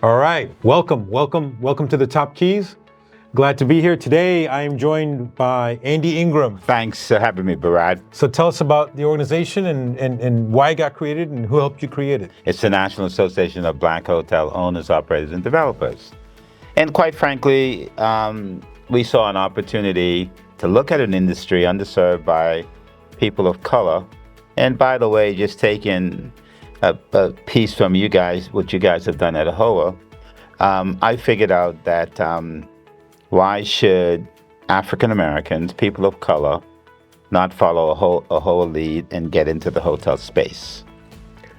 All right, welcome to the Top Keys. Glad to be here. Today I am joined by Andy Ingraham. Thanks for having me, Barad. So tell us about the organization and why it got created and who helped you create it. It's the National Association of Black Hotel Owners, Operators, and Developers. And quite frankly, we saw an opportunity to look at an industry underserved by people of color. And by the way, just taking a piece from you guys, what you guys have done at AHOA, I figured out that why should African Americans, people of color, not follow AHOA lead and get into the hotel space?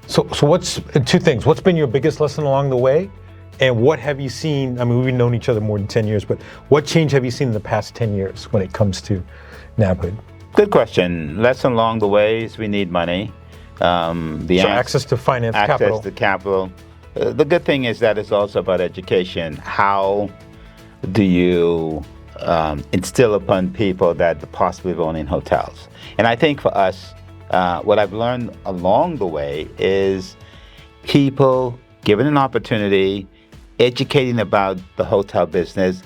So what's two things? What's been your biggest lesson along the way? And what have you seen? I mean, we've known each other more than 10 years, but what change have you seen in the past 10 years when it comes to NABHOOD? Good question. Lesson along the way is we need money. Access to finance, capital. Access to capital. The good thing is that it's also about education. How do you instill upon people that the possibility of owning hotels? And I think for us, what I've learned along the way is people given an opportunity, educating about the hotel business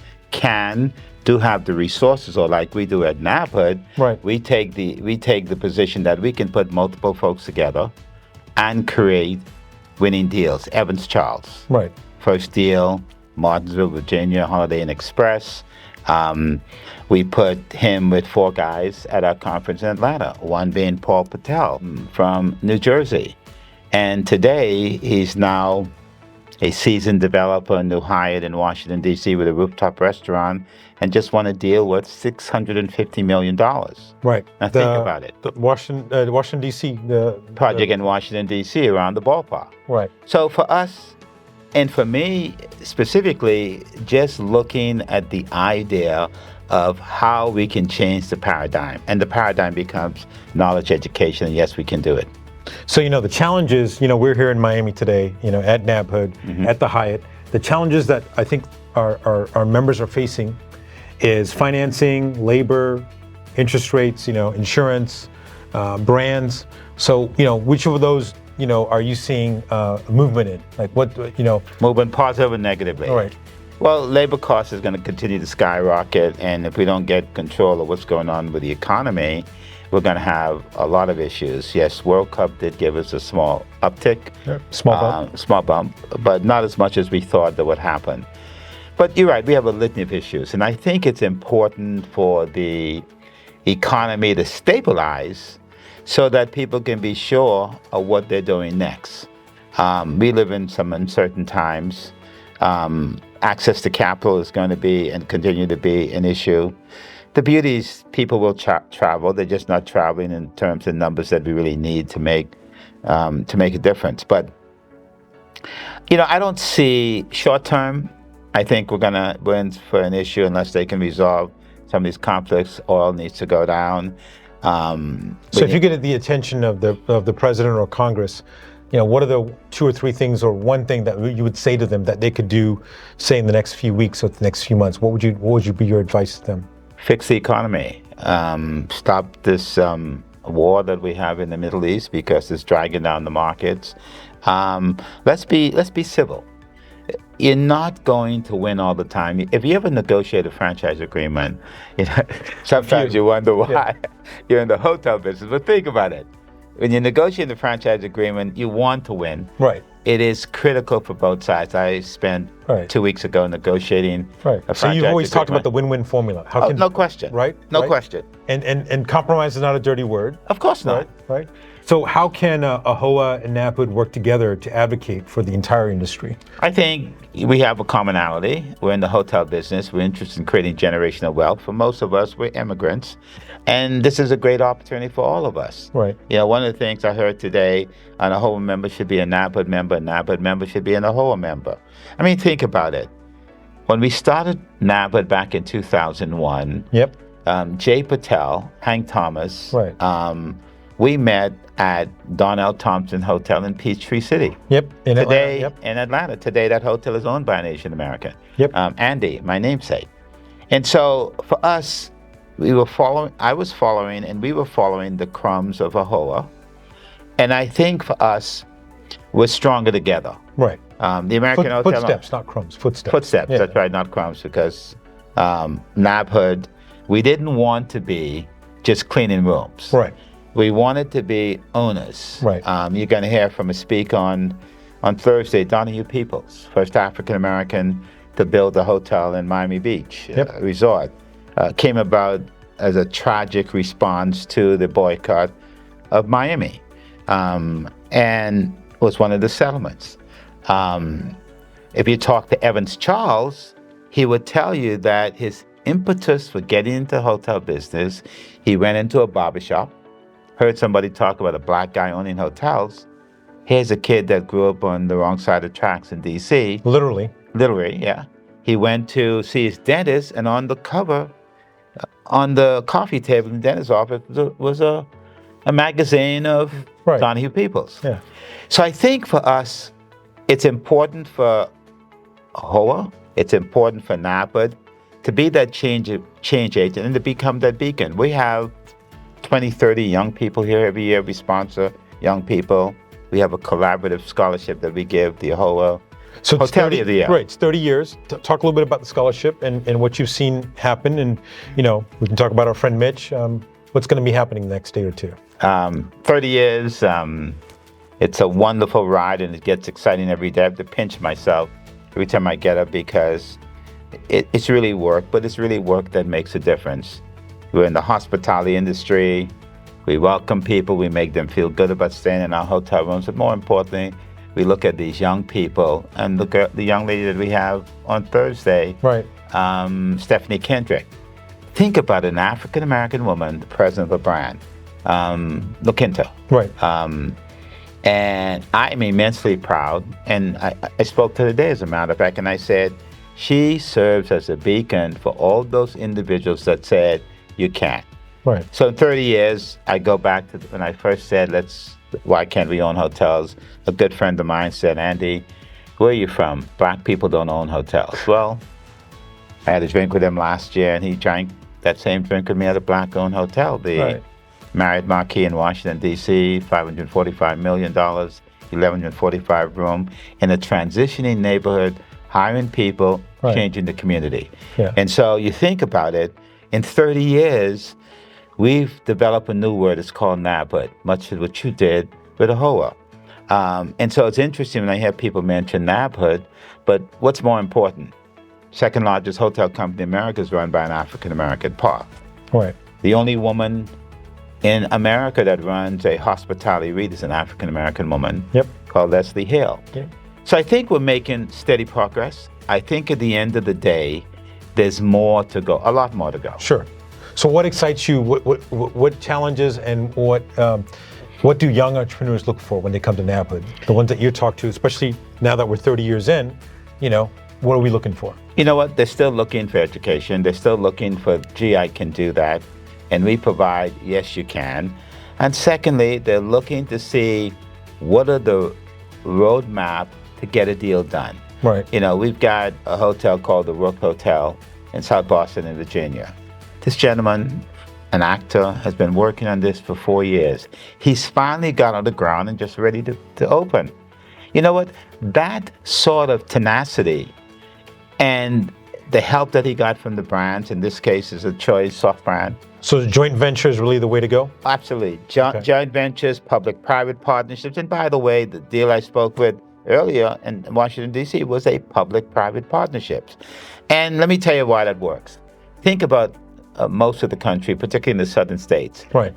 do have the resources, or like we do at NABHOOD, right. we take the position that we can put multiple folks together and create winning deals. Evans Charles, right. First deal, Martinsville, Virginia, Holiday Inn Express. We put him with 4 guys at our conference in Atlanta, one being Paul Patel from New Jersey. And today he's now a seasoned developer, new hired in Washington, D.C. with a rooftop restaurant, and just won a deal worth $650 million. Right. Now think about it. The Washington, D.C. Project in Washington, D.C. around the ballpark. Right. So for us, and for me specifically, just looking at the idea of how we can change the paradigm. And the paradigm becomes knowledge education, and yes, we can do it. So, the challenge is, we're here in Miami today, at NABHOOD, at the Hyatt. The challenges that I think our members are facing is financing, labor, interest rates, insurance, brands. So, which of those, are you seeing movement in? Like what, Movement positive and negatively. All right. Well, labor cost is going to continue to skyrocket, and if we don't get control of what's going on with the economy, we're going to have a lot of issues. Yes, World Cup did give us a small uptick. Yeah, small bump, but not as much as we thought that would happen. But you're right, we have a litany of issues, and I think it's important for the economy to stabilize so that people can be sure of what they're doing next. We live in some uncertain times. Access to capital is going to be and continue to be an issue. The beauty is people will travel. They're just not traveling in terms of numbers that we really need to make a difference. But I don't see short term. I think we're in for an issue unless they can resolve some of these conflicts. Oil needs to go down. So if you get the attention of the president or Congress, what are the 2 or 3 things or one thing that you would say to them that they could do, say in the next few weeks or the next few months? What would be your advice to them? Fix the economy. Stop this war that we have in the Middle East because it's dragging down the markets. Let's be civil. You're not going to win all the time. If you ever negotiate a franchise agreement, sometimes you wonder why you're in the hotel business. But think about it. When you negotiate a franchise agreement, you want to win. Right. It is critical for both sides. I spent 2 weeks ago negotiating a franchise So you've always agreement. talked about the win-win formula. No question. Right? No question. And compromise is not a dirty word. Of course not. Right. So how can AHOA and NABHOOD work together to advocate for the entire industry? I think we have a commonality. We're in the hotel business. We're interested in creating generational wealth. For most of us, we're immigrants. And this is a great opportunity for all of us. Right. One of the things I heard today, an AHOA member should be a NABHOOD member, a NABHOOD member should be an AHOA member. I mean, think about it. When we started NABHOOD back in 2001, Jay Patel, Hank Thomas, we met at Donnell Thompson Hotel in Peachtree City. In Atlanta. Today, that hotel is owned by an Asian American. Andy, my namesake. And so for us, we were following the crumbs of AHOA. And I think for us, we're stronger together. Right. The American Hotel. Footsteps, not crumbs. Footsteps. Footsteps, Yeah. that's right, not crumbs, because NABHOOD, we didn't want to be just cleaning rooms. Right. We wanted to be owners. Right. You're going to hear from a speaker on Thursday, Donahue Peoples, first African American to build a hotel in Miami Beach resort. Came about as a tragic response to the boycott of Miami, and was one of the settlements. If you talk to Evans Charles, he would tell you that his impetus for getting into the hotel business, he went into a barbershop, heard somebody talk about a black guy owning hotels. Here's a kid that grew up on the wrong side of tracks in D.C. Literally, yeah. He went to see his dentist, and on the cover, on the coffee table in the dentist's office, was a magazine of Donahue Peoples. Yeah. So I think for us, it's important for HOA, it's important for NABHOOD to be that change agent and to become that beacon. We have 20, 30 young people here every year. We sponsor young people. We have a collaborative scholarship that we give the HOA. So it's 30, of the year. Right, it's 30 years. Talk a little bit about the scholarship and what you've seen happen. And, we can talk about our friend Mitch. What's going to be happening the next day or two? 30 years. It's a wonderful ride, and it gets exciting every day. I have to pinch myself every time I get up because it's really work, but it's really work that makes a difference. We're in the hospitality industry. We welcome people. We make them feel good about staying in our hotel rooms. But more importantly, we look at these young people, and look at the young lady that we have on Thursday, Stephanie Kendrick. Think about an African-American woman, the president of a brand, Loquinto. Right. And I'm immensely proud, and I spoke to her today, as a matter of fact, and I said, she serves as a beacon for all those individuals that said, you can't. Right. So in 30 years, I go back to when I first said, why can't we own hotels? A good friend of mine said, Andy, where are you from? Black people don't own hotels. Well, I had a drink with him last year, and he drank that same drink with me at a black-owned hotel, the Marriott Marquis in Washington, D.C., $545 million, 1,145 room, in a transitioning neighborhood, hiring people, changing the community. Yeah. And so you think about it, in 30 years, we've developed a new word. It's called NABHOOD, much of what you did with a HOA. And so it's interesting when I hear people mention NABHOOD, but what's more important? Second largest hotel company in America is run by an African-American par. Right. The only woman in America that runs a hospitality REIT is an African-American woman called Leslie Hill. Yep. So I think we're making steady progress. I think at the end of the day, there's more to go, a lot more to go. Sure. So what excites you? What challenges and what do young entrepreneurs look for when they come to NABHOOD? The ones that you talk to, especially now that we're 30 years in, what are we looking for? You know what? They're still looking for education. They're still looking for, gee, I can do that. And we provide, yes, you can. And secondly, they're looking to see what are the roadmap to get a deal done. Right. We've got a hotel called the Rook Hotel in South Boston in Virginia. This gentleman, an actor, has been working on this for 4 years. He's finally got on the ground and just ready to open. You know what? That sort of tenacity and the help that he got from the brands, in this case is a Choice soft brand. So joint venture is really the way to go? Absolutely. Joint ventures, public-private partnerships. And by the way, the deal I spoke with earlier in Washington, D.C. was a public-private partnerships. And let me tell you why that works. Think about most of the country, particularly in the southern states. Right.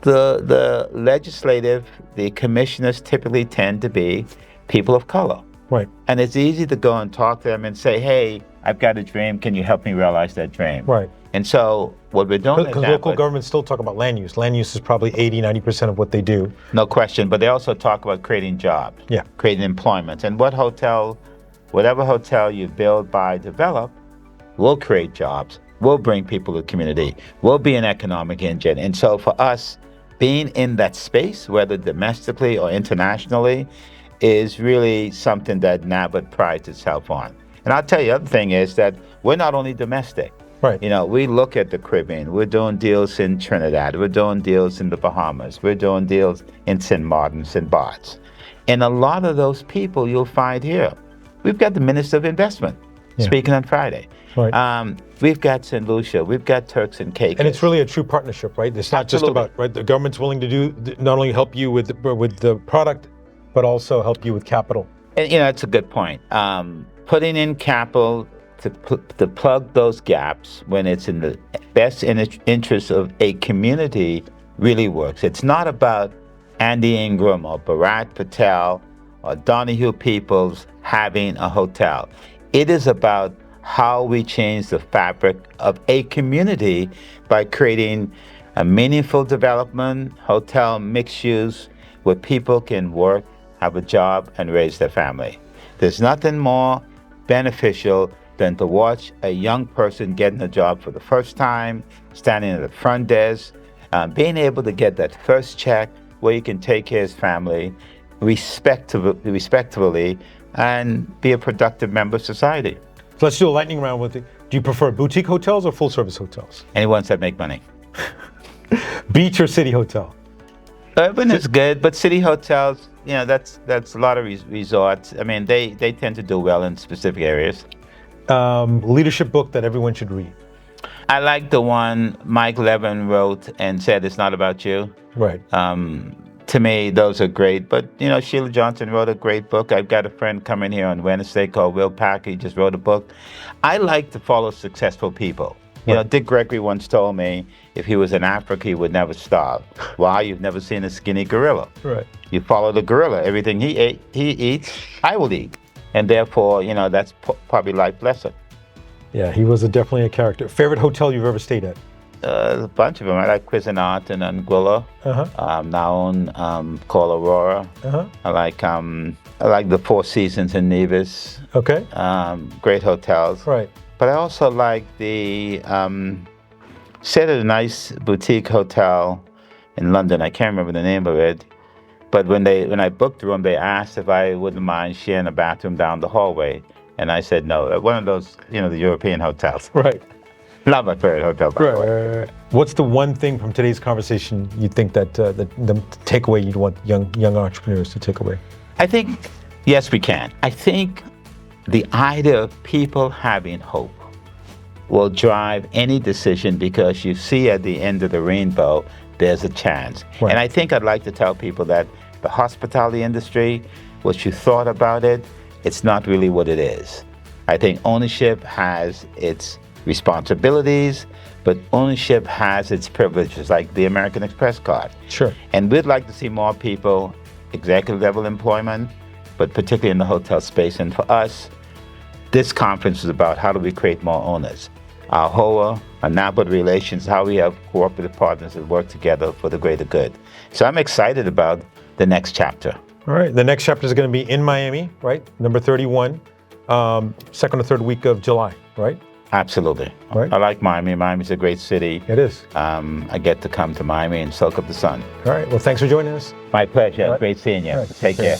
The legislative, the commissioners typically tend to be people of color. Right. And it's easy to go and talk to them and say, hey, I've got a dream. Can you help me realize that dream? Right. And so what we're doing Because local governments still talk about land use. Land use is probably 80-90% of what they do. No question. But they also talk about creating jobs, creating employment. And whatever hotel you build, buy, develop, will create jobs, will bring people to the community, will be an economic engine. And so for us, being in that space, whether domestically or internationally, is really something that NABHOOD prides itself on. And I'll tell you, the other thing is that we're not only domestic. Right. You know, we look at the Caribbean. We're doing deals in Trinidad. We're doing deals in the Bahamas. We're doing deals in St. Martin, St. Bart's. And a lot of those people you'll find here. We've got the Minister of Investment speaking on Friday. Right. We've got St. Lucia. We've got Turks and Caicos. And it's really a true partnership, right? It's not just about, right, the government's willing to do, not only help you with the product, but also help you with capital. And, you know, it's a good point. Putting in capital to plug those gaps when it's in the best interest of a community really works. It's not about Andy Ingraham or Bharat Patel or Donahue Peoples having a hotel. It is about how we change the fabric of a community by creating a meaningful development, hotel mixed use, where people can work, have a job, and raise their family. There's nothing more beneficial than to watch a young person getting a job for the first time, standing at the front desk, being able to get that first check where you can take care of his family respectfully and be a productive member of society. So let's do a lightning round with it. Do you prefer boutique hotels or full service hotels? And ones that make money. Beach or city hotel? Urban is good, but city hotels, you know, that's a lot of resorts. I mean, they tend to do well in specific areas. Leadership book that everyone should read? I like the one Mike Levin wrote and said, "It's not about you." Right. To me, those are great. But, you know, Sheila Johnson wrote a great book. I've got a friend coming here on Wednesday called Will Packer. He just wrote a book. I like to follow successful people. You know, Dick Gregory once told me if he was in Africa, he would never starve. Why? You've never seen a skinny gorilla. Right. You follow the gorilla. Everything he eats, I will eat. And therefore, you know, that's probably life lesson. Yeah, he was definitely a character. Favorite hotel you've ever stayed at? A bunch of them. I like Cuisinart in Anguilla. Now called Aurora. I like the Four Seasons in Nevis. Okay. Great hotels. Right. But I also like stayed at a nice boutique hotel in London. I can't remember the name of it. But when I booked the room, they asked if I wouldn't mind sharing a bathroom down the hallway. And I said no. One of those, you know, the European hotels. Right. Not my favorite hotel, by the way. Right. What's the one thing from today's conversation you think that the takeaway you'd want young entrepreneurs to take away? I think, yes, we can. I think the idea of people having hope will drive any decision because you see at the end of the rainbow, there's a chance. Right. And I think I'd like to tell people that the hospitality industry, what you thought about it, it's not really what it is. I think ownership has its responsibilities, but ownership has its privileges, like the American Express card. Sure. And we'd like to see more people, executive level employment, but particularly in the hotel space. And for us, this conference is about how do we create more owners. Our HOA, our NABHOOD relations, how we have cooperative partners that work together for the greater good. So I'm excited about the next chapter. All right. The next chapter is going to be in Miami, right? Number 31, second or third week of July, right? Absolutely. Right. I like Miami. Miami's a great city. It is. I get to come to Miami and soak up the sun. All right. Well, thanks for joining us. My pleasure. Right. Great seeing you. Right. Take care.